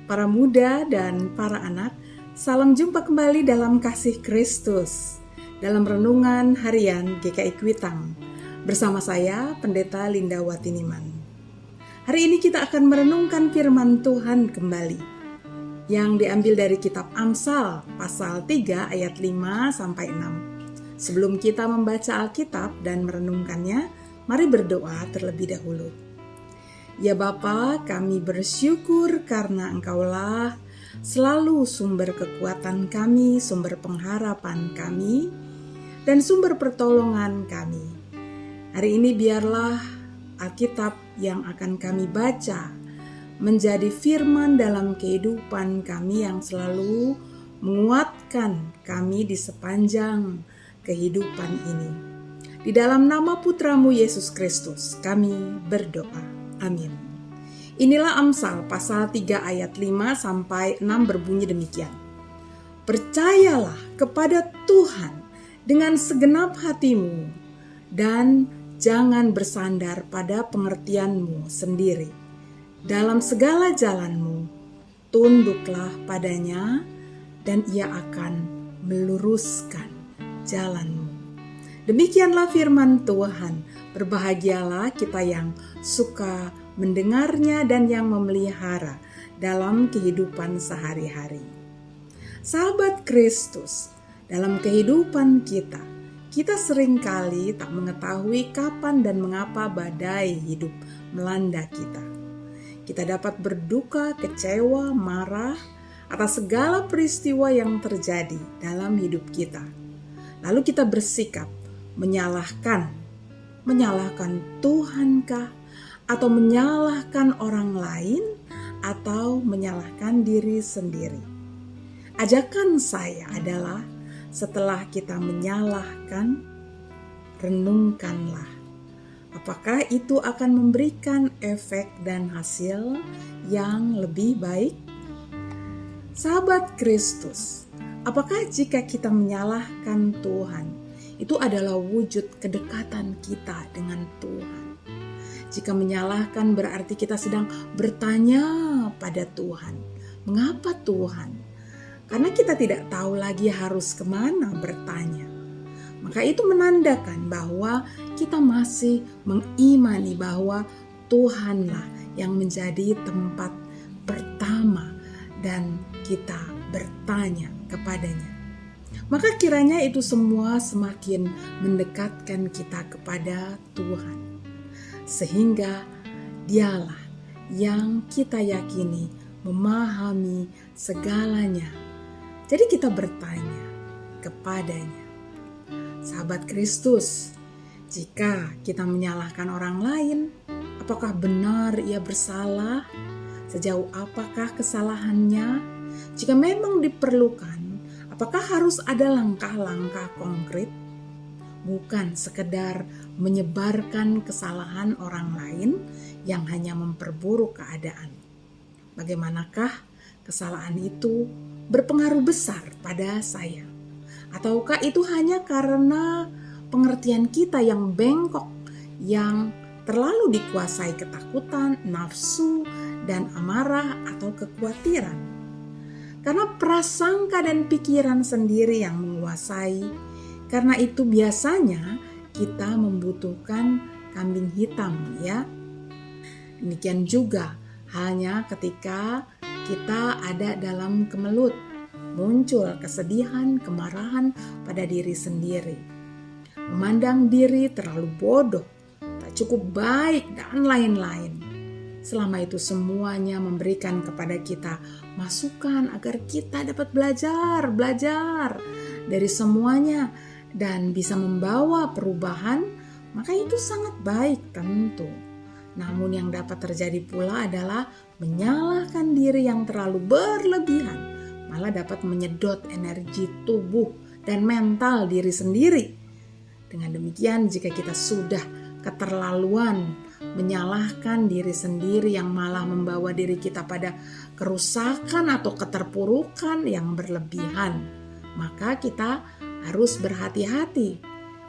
para muda dan para anak, salam jumpa kembali dalam kasih Kristus dalam renungan harian GKI Kuitang bersama saya Pendeta Linda Watiniman. Hari ini kita akan merenungkan firman Tuhan kembali yang diambil dari kitab Amsal pasal 3 ayat 5 sampai 6. Sebelum kita membaca Alkitab dan merenungkannya, mari berdoa terlebih dahulu. Ya Bapa, kami bersyukur karena Engkaulah selalu sumber kekuatan kami, sumber pengharapan kami, dan sumber pertolongan kami. Hari ini biarlah Alkitab yang akan kami baca menjadi firman dalam kehidupan kami yang selalu menguatkan kami di sepanjang kehidupan ini. Di dalam nama Putramu Yesus Kristus kami berdoa. Amin. Inilah Amsal pasal 3 ayat 5 sampai 6 berbunyi demikian. Percayalah kepada Tuhan dengan segenap hatimu dan jangan bersandar pada pengertianmu sendiri. Dalam segala jalanmu tunduklah padanya dan ia akan meluruskan jalanmu. Demikianlah firman Tuhan. Berbahagialah kita yang suka mendengarnya dan yang memelihara dalam kehidupan sehari-hari. Sahabat Kristus, dalam kehidupan kita seringkali tak mengetahui kapan dan mengapa badai hidup melanda kita. Kita dapat berduka, kecewa, marah atas segala peristiwa yang terjadi dalam hidup kita. Lalu kita bersikap menyalahkan Tuhankah, atau menyalahkan orang lain, atau menyalahkan diri sendiri. Ajakan saya adalah setelah kita menyalahkan, renungkanlah. Apakah itu akan memberikan efek dan hasil yang lebih baik? Sahabat Kristus, apakah jika kita menyalahkan Tuhan, itu adalah wujud kedekatan kita dengan Tuhan? Jika menyalahkan berarti kita sedang bertanya pada Tuhan. Mengapa Tuhan? Karena kita tidak tahu lagi harus kemana bertanya. Maka itu menandakan bahwa kita masih mengimani bahwa Tuhanlah yang menjadi tempat pertama dan kita bertanya kepadanya. Maka kiranya itu semua semakin mendekatkan kita kepada Tuhan. Sehingga Dialah yang kita yakini memahami segalanya. Jadi kita bertanya kepadanya. Sahabat Kristus, jika kita menyalahkan orang lain, apakah benar ia bersalah? Sejauh apakah kesalahannya? Jika memang diperlukan, apakah harus ada langkah-langkah konkret? Bukan sekedar menyebarkan kesalahan orang lain yang hanya memperburuk keadaan. Bagaimanakah kesalahan itu berpengaruh besar pada saya? Ataukah itu hanya karena pengertian kita yang bengkok, yang terlalu dikuasai ketakutan, nafsu, dan amarah atau kekhawatiran? Karena prasangka dan pikiran sendiri yang menguasai. Karena itu biasanya kita membutuhkan kambing hitam, ya. Demikian juga halnya ketika kita ada dalam kemelut, muncul kesedihan, kemarahan pada diri sendiri. Memandang diri terlalu bodoh, tak cukup baik, dan lain-lain. Selama itu semuanya memberikan kepada kita masukan agar kita dapat belajar dari semuanya dan bisa membawa perubahan, maka itu sangat baik tentu. Namun yang dapat terjadi pula adalah menyalahkan diri yang terlalu berlebihan, malah dapat menyedot energi tubuh dan mental diri sendiri. Dengan demikian, jika kita sudah keterlaluan menyalahkan diri sendiri yang malah membawa diri kita pada kerusakan atau keterpurukan yang berlebihan, maka kita harus berhati-hati.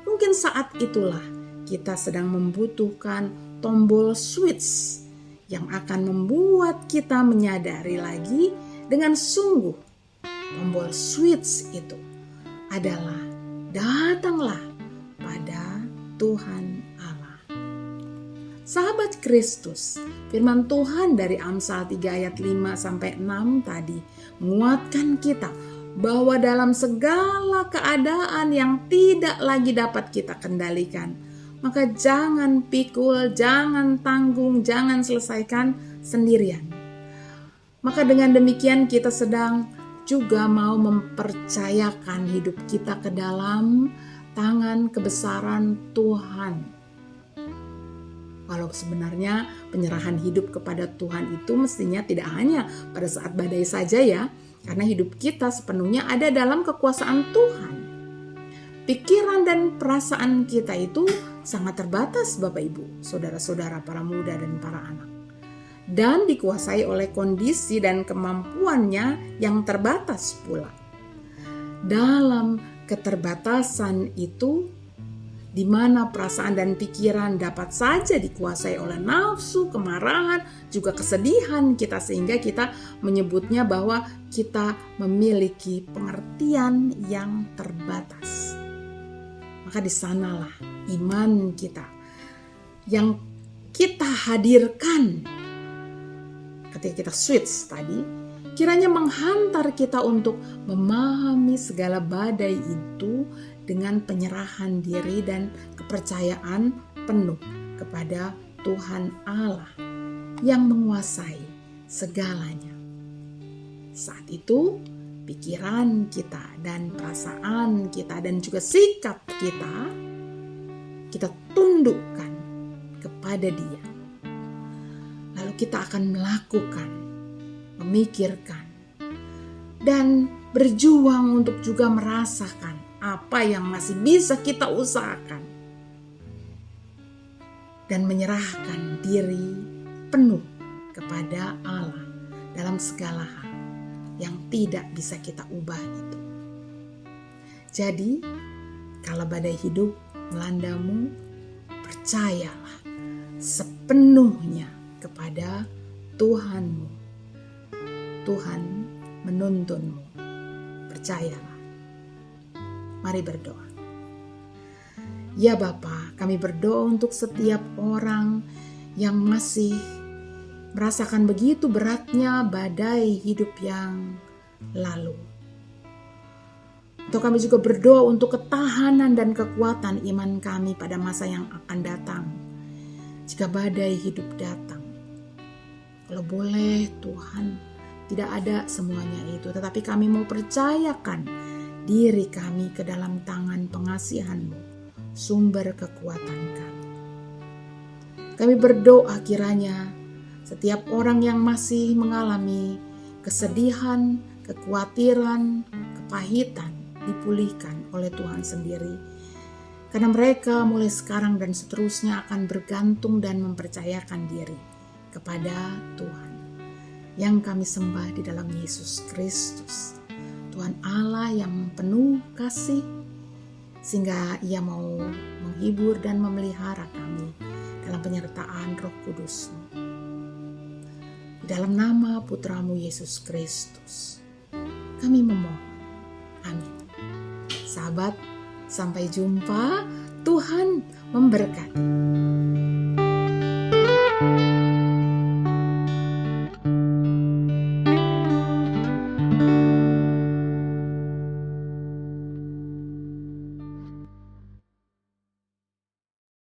Mungkin saat itulah kita sedang membutuhkan tombol switch yang akan membuat kita menyadari lagi dengan sungguh tombol switch itu adalah datanglah pada Tuhan Allah. Sahabat Kristus, firman Tuhan dari Amsal 3 ayat 5-6 tadi menguatkan kita bahwa dalam segala keadaan yang tidak lagi dapat kita kendalikan, maka jangan pikul, jangan tanggung, jangan selesaikan sendirian. Maka dengan demikian kita sedang juga mau mempercayakan hidup kita ke dalam tangan kebesaran Tuhan. Walau sebenarnya penyerahan hidup kepada Tuhan itu mestinya tidak hanya pada saat badai saja ya, karena hidup kita sepenuhnya ada dalam kekuasaan Tuhan. Pikiran dan perasaan kita itu sangat terbatas Bapak Ibu, saudara-saudara, para muda dan para anak. Dan dikuasai oleh kondisi dan kemampuannya yang terbatas pula. Dalam keterbatasan itu, di mana perasaan dan pikiran dapat saja dikuasai oleh nafsu, kemarahan, juga kesedihan kita, sehingga kita menyebutnya bahwa kita memiliki pengertian yang terbatas. Maka di sanalah iman kita yang kita hadirkan ketika kita switch tadi, kiranya menghantar kita untuk memahami segala badai itu dengan penyerahan diri dan kepercayaan penuh kepada Tuhan Allah yang menguasai segalanya. Saat itu, pikiran kita dan perasaan kita dan juga sikap kita tundukkan kepada Dia. Lalu kita akan melakukan, memikirkan, dan berjuang untuk juga merasakan apa yang masih bisa kita usahakan, dan menyerahkan diri penuh kepada Allah dalam segala hal yang tidak bisa kita ubah itu. Jadi, kalau badai hidup melandamu, percayalah sepenuhnya kepada Tuhanmu. Tuhan menuntunmu. Percayalah. Mari berdoa. Ya Bapa, kami berdoa untuk setiap orang yang masih merasakan begitu beratnya badai hidup yang lalu. Atau kami juga berdoa untuk ketahanan dan kekuatan iman kami pada masa yang akan datang. Jika badai hidup datang, kalau boleh Tuhan, tidak ada semuanya itu, tetapi kami mau percayakan diri kami ke dalam tangan pengasihan-Mu, sumber kekuatan kami. Kami berdoa kiranya setiap orang yang masih mengalami kesedihan, kekhawatiran, kepahitan dipulihkan oleh Tuhan sendiri. Karena mereka mulai sekarang dan seterusnya akan bergantung dan mempercayakan diri kepada Tuhan yang kami sembah di dalam Yesus Kristus. Tuhan Allah yang penuh kasih, sehingga Ia mau menghibur dan memelihara kami dalam penyertaan Roh Kudus-Mu. Di dalam nama Putra-Mu Yesus Kristus, kami memohon. Amin. Sahabat, sampai jumpa. Tuhan memberkati.